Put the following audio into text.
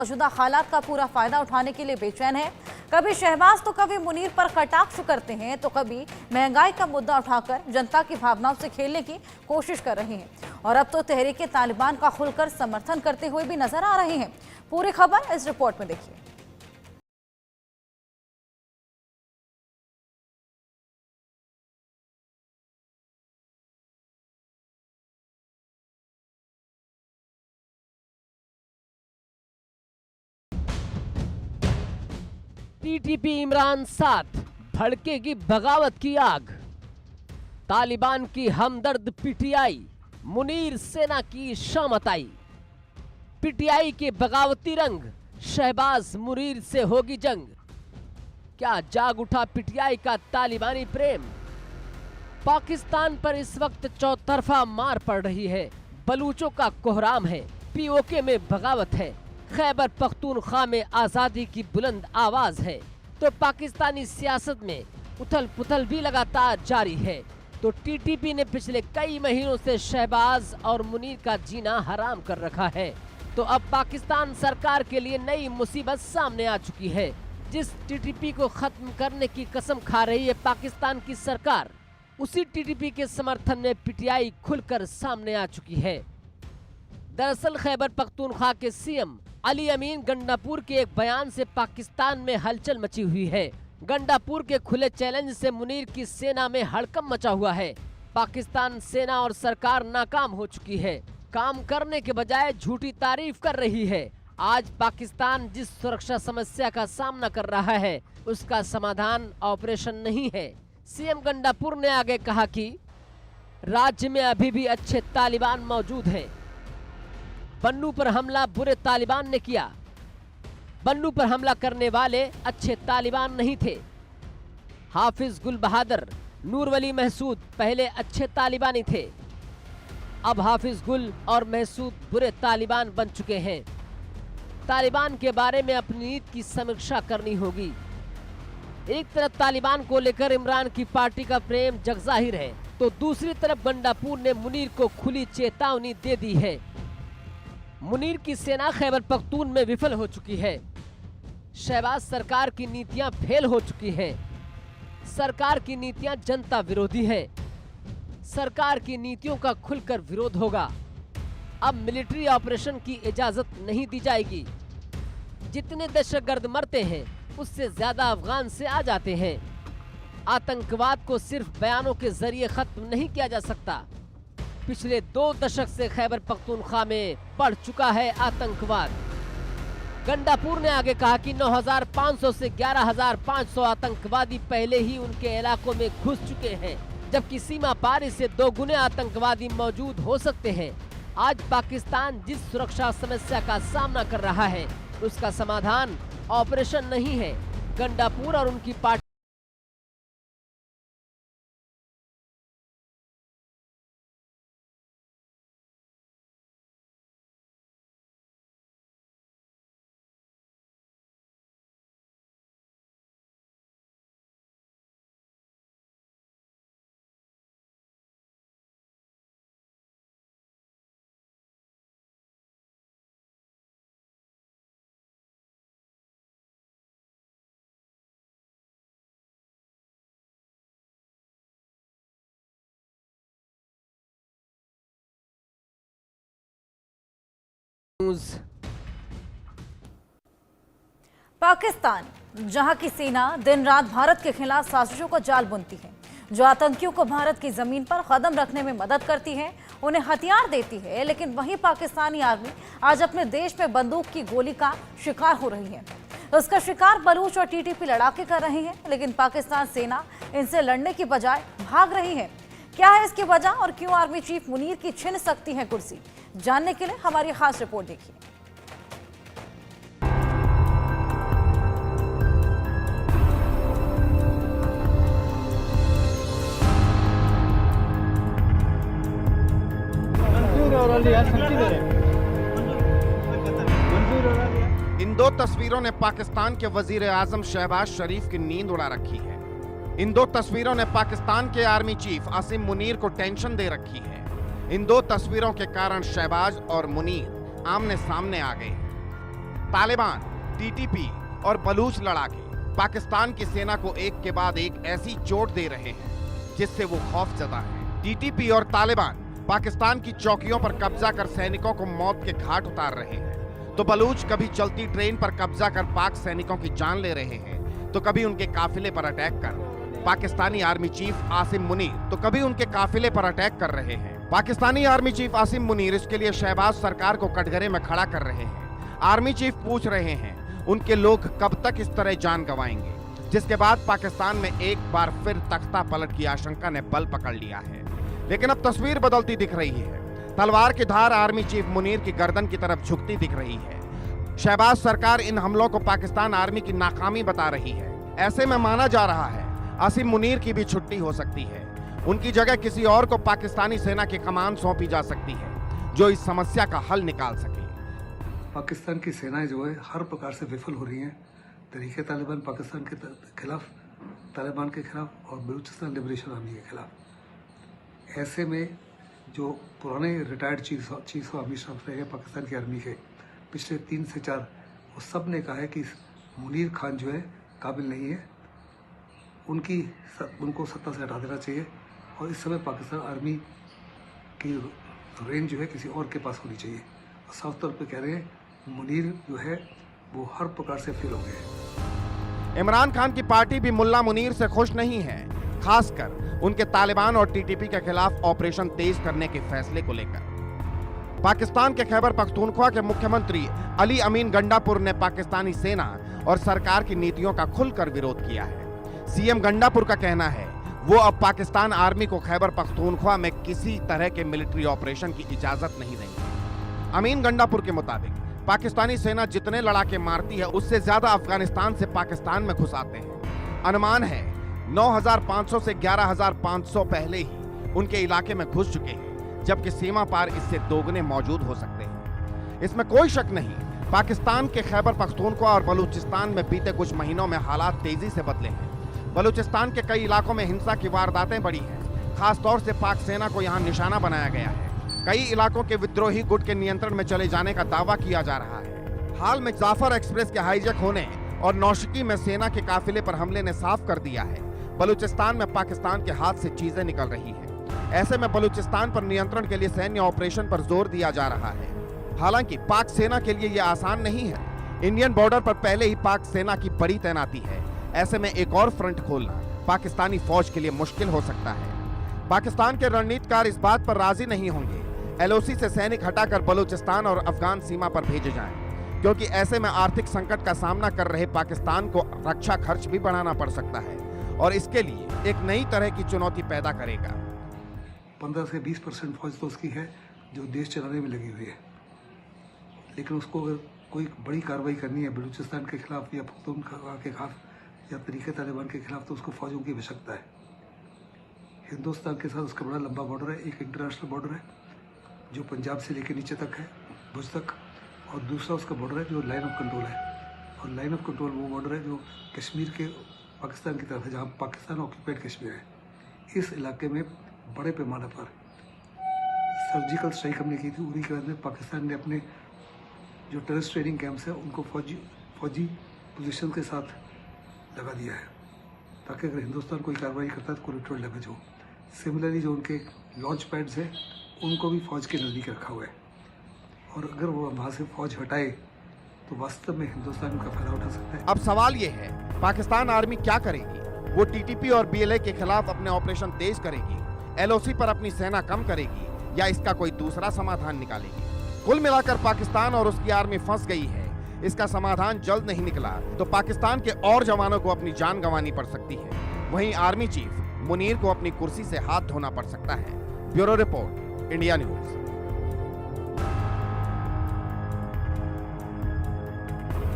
मौजूदा हालात का पूरा फायदा उठाने के लिए बेचैन है। कभी शहबाज तो कभी मुनीर पर कटाक्ष करते हैं, तो कभी महंगाई का मुद्दा उठाकर जनता की भावनाओं से खेलने की कोशिश कर रहे हैं और अब तो तहरीक तालिबान का खुलकर समर्थन करते हुए भी नजर आ रहे हैं। पूरी खबर इस रिपोर्ट में देखिए। टीटीपी इमरान साथ भड़केगी बगावत की आग। तालिबान की हमदर्द पीटीआई, मुनीर सेना की शामत आई। पीटीआई के बगावती रंग, शहबाज मुनीर से होगी जंग। क्या जाग उठा पीटीआई का तालिबानी प्रेम? पाकिस्तान पर इस वक्त चौतरफा मार पड़ रही है। बलूचों का कोहराम है, पीओके में बगावत है, खैबर पख्तूनख्वा में आजादी की बुलंद आवाज है, तो पाकिस्तानी सियासत में उथल पुथल भी लगातार जारी है। तो टीटीपी ने पिछले कई महीनों से शहबाज और मुनीर का जीना हराम कर रखा है। तो अब पाकिस्तान सरकार के लिए नई मुसीबत सामने आ चुकी है। जिस टीटीपी को खत्म करने की कसम खा रही है पाकिस्तान की सरकार, उसी टीटीपी के समर्थन में पीटीआई खुलकर सामने आ चुकी है। दरअसल खैबर पख्तूनख्वा के सीएम अली अमीन गंडापुर के एक बयान से पाकिस्तान में हलचल मची हुई है। गंडापुर के खुले चैलेंज से मुनीर की सेना में हड़कंप मचा हुआ है। पाकिस्तान सेना और सरकार नाकाम हो चुकी है, काम करने के बजाय झूठी तारीफ कर रही है। आज पाकिस्तान जिस सुरक्षा समस्या का सामना कर रहा है, उसका समाधान ऑपरेशन नहीं है। सीएम गंडापुर ने आगे कहा कि राज्य में अभी भी अच्छे तालिबान मौजूद हैं। बन्नू पर हमला बुरे तालिबान ने किया। बन्नू पर हमला करने वाले अच्छे तालिबान नहीं थे। हाफिज गुल बहादुर, नूर वली महसूद पहले अच्छे तालिबानी थे। अब हाफिज गुल और महसूद बुरे तालिबान बन चुके हैं। तालिबान के बारे में अपनी नीति की समीक्षा करनी होगी। एक तरफ तालिबान को लेकर इमरान की पार्टी का प्रेम जगजाहिर है, तो दूसरी तरफ गंडापुर ने मुनीर को खुली चेतावनी दे दी है। मुनीर की सेना खैबर पख्तून में विफल हो चुकी है। शहबाज सरकार की नीतियां फेल हो चुकी हैं। सरकार की नीतियां जनता विरोधी हैं। सरकार की नीतियों का खुलकर विरोध होगा। अब मिलिट्री ऑपरेशन की इजाजत नहीं दी जाएगी। जितने दहशतगर्द मरते हैं, उससे ज्यादा अफगान से आ जाते हैं। आतंकवाद को सिर्फ बयानों के जरिए खत्म नहीं किया जा सकता। पिछले 2 दशक से खैबर पख्तूनख्वा में बढ़ चुका है आतंकवाद। गंडापुर ने आगे कहा कि 9,500 से 11,500 आतंकवादी पहले ही उनके इलाकों में घुस चुके हैं, जबकि सीमा पार से 2 गुने आतंकवादी मौजूद हो सकते हैं। आज पाकिस्तान जिस सुरक्षा समस्या का सामना कर रहा है, उसका समाधान ऑपरेशन नहीं है। गंडापुर और उनकी पार्टी पाकिस्तान, जहां की सेना दिन रात भारत के खिलाफ साजिशों का जाल बुनती है, जो आतंकियों को भारत की जमीन पर कदम रखने में मदद करती है, उन्हें हथियार देती है, लेकिन वही पाकिस्तानी आर्मी आज अपने देश में बंदूक की गोली का शिकार हो रही है। उसका शिकार बलूच और टीटीपी लड़ाके कर रहे हैं, लेकिन पाकिस्तान सेना इनसे लड़ने की बजाय भाग रही है। क्या है इसकी वजह और क्यों आर्मी चीफ मुनीर की छिन सकती है कुर्सी? जानने के लिए हमारी खास रिपोर्ट देखिए। इन 2 तस्वीरों ने पाकिस्तान के वजीर आजम शहबाज शरीफ की नींद उड़ा रखी है। इन 2 तस्वीरों ने पाकिस्तान के आर्मी चीफ आसिम मुनीर को टेंशन दे रखी है। इन 2 तस्वीरों के कारण शहबाज और मुनीर आमने सामने आ गए। तालिबान, टीटीपी और बलूच लड़ाके पाकिस्तान की सेना को एक के बाद एक ऐसी चोट दे रहे हैं जिससे वो खौफजदा है। टीटीपी और तालिबान पाकिस्तान की चौकियों पर कब्जा कर सैनिकों को मौत के घाट उतार रहे हैं, तो बलूच कभी चलती ट्रेन पर कब्जा कर पाक सैनिकों की जान ले रहे हैं, तो कभी उनके काफिले पर अटैक कर पाकिस्तानी आर्मी चीफ आसिम मुनीर तो कभी उनके काफिले पर अटैक कर रहे हैं। पाकिस्तानी आर्मी चीफ आसिम मुनीर इसके लिए शहबाज सरकार को कटघरे में खड़ा कर रहे हैं। आर्मी चीफ पूछ रहे हैं उनके लोग कब तक इस तरह जान गंवाएंगे, जिसके बाद पाकिस्तान में एक बार फिर तख्ता पलट की आशंका ने बल पकड़ लिया है। लेकिन अब तस्वीर बदलती दिख रही है। तलवार की धार आर्मी चीफ मुनीर की गर्दन की तरफ झुकती दिख रही है। शहबाज सरकार इन हमलों को पाकिस्तान आर्मी की नाकामी बता रही है। ऐसे में माना जा रहा है आसिम मुनीर की भी छुट्टी हो सकती है। उनकी जगह किसी और को पाकिस्तानी सेना की कमान सौंपी जा सकती है जो इस समस्या का हल निकाल सके। पाकिस्तान की सेनाएं जो है हर प्रकार से विफल हो रही हैं। तहरीके तालिबान पाकिस्तान के खिलाफ, तालिबान के खिलाफ और बलूचिस्तान लिबरेशन आर्मी के खिलाफ। ऐसे में जो पुराने retired chief of army staff रहे हैं पाकिस्तान की आर्मी के पिछले 3 से 4, वो सब ने कहा है कि मुनीर खान जो है काबिल नहीं है, उनको सत्ता से हटा देना चाहिए और इस समय पाकिस्तान आर्मी की रेंज जो है किसी और के पास होनी चाहिए। और साफ तौर पे कह रहे हैं मुनीर जो है वो हर प्रकार से फेल हो गए हैं। इमरान खान की पार्टी भी मुल्ला मुनीर से खुश नहीं है, खासकर उनके तालिबान और टीटीपी के खिलाफ ऑपरेशन तेज करने के फैसले को लेकर। पाकिस्तान के खैबर पख्तूनख्वा के मुख्यमंत्री अली अमीन गंडापुर ने पाकिस्तानी सेना और सरकार की नीतियों का खुलकर विरोध किया है। सीएम गंडापुर का कहना है वो अब पाकिस्तान आर्मी को खैबर पख्तूनख्वा में किसी तरह के मिलिट्री ऑपरेशन की इजाजत नहीं देंगे। अमीन गंडापुर के मुताबिक पाकिस्तानी सेना जितने लड़ाके मारती है उससे ज्यादा अफगानिस्तान से पाकिस्तान में घुस आते हैं। अनुमान है 9,500 से 11,500 पहले ही उनके इलाके में घुस चुके हैं, जबकि सीमा पार इससे दोगुने मौजूद हो सकते हैं। इसमें कोई शक नहीं, पाकिस्तान के खैबर पख्तूनख्वा और बलूचिस्तान में बीते कुछ महीनों में हालात तेजी से बदले हैं। बलूचिस्तान के कई इलाकों में हिंसा की वारदातें बढ़ी हैं। खासतौर से पाक सेना को यहां निशाना बनाया गया है। कई इलाकों के विद्रोही गुट के नियंत्रण में चले जाने का दावा किया जा रहा है। हाल में जाफर एक्सप्रेस के हाईजैक होने और नौशकी में सेना के काफिले पर हमले ने साफ कर दिया है बलूचिस्तान में पाकिस्तान के हाथ से चीजें निकल रही हैं। ऐसे में बलूचिस्तान पर नियंत्रण के लिए सैन्य ऑपरेशन पर जोर दिया जा रहा है। हालांकि पाक सेना के लिए यह आसान नहीं है। इंडियन बॉर्डर पर पहले ही पाक सेना की बड़ी तैनाती है। ऐसे में एक और फ्रंट खोलना पाकिस्तानी फौज के लिए मुश्किल हो सकता है। पाकिस्तान के रणनीतिकार इस बात पर राजी नहीं होंगे एलओसी से सैनिक हटाकर बलूचिस्तान और अफगान सीमा पर भेजे जाएं, क्योंकि ऐसे में आर्थिक संकट का सामना कर रहे पाकिस्तान को रक्षा खर्च भी बढ़ाना पड़ सकता है और इसके लिए एक नई तरह की चुनौती पैदा करेगा। 15 से 20% फौज तो उसकी है जो देश चलाने में लगी हुई है, लेकिन उसको अगर कोई बड़ी कार्रवाई करनी है बलूचिस्तान के खिलाफ या पख्तूनख्वा के खिलाफ या तहरीके तालिबान के खिलाफ, तो उसको फौजों की आवश्यकता है। हिंदुस्तान के साथ उसका बड़ा लंबा बॉर्डर है, एक इंटरनेशनल बॉर्डर है जो पंजाब से लेकर नीचे तक है, भुज तक, और दूसरा उसका बॉर्डर है जो लाइन ऑफ कंट्रोल है। और लाइन ऑफ कंट्रोल वो बॉर्डर है जो कश्मीर के पाकिस्तान की तरफ है, जहाँ पाकिस्तान ऑक्यूपाइड कश्मीर है। इस इलाके में बड़े पैमाने पर सर्जिकल स्ट्राइक हमने की थी। उन्हीं के बाद में पाकिस्तान ने अपने जो टेररिस्ट ट्रेनिंग कैंप्स हैं उनको फौजी पोजीशन के साथ लगा दिया है, ताकि अगर हिंदुस्तान कोई कार्रवाई करता है तो कोलेटरल डैमेज हो। सिमिलरली जो उनके लॉन्च पैड्स हैं उनको भी फौज के नज़दीक रखा हुआ है, और अगर वो वहाँ से फौज हटाए तो वास्तव में हिंदुस्तान का फायदा उठा सकता है। अब सवाल ये है, पाकिस्तान आर्मी क्या करेगी? वो टीटीपी और बीएलए के खिलाफ अपने ऑपरेशन तेज करेगी, एलओसी पर अपनी सेना कम करेगी, या इसका कोई दूसरा समाधान निकालेगी? कुल मिलाकर पाकिस्तान और उसकी आर्मी फंस गई है। इसका समाधान जल्द नहीं निकला तो पाकिस्तान के और जवानों को अपनी जान गंवानी पड़ सकती है। वहीं आर्मी चीफ मुनीर को अपनी कुर्सी से हाथ धोना पड़ सकता है। Bureau report, India news.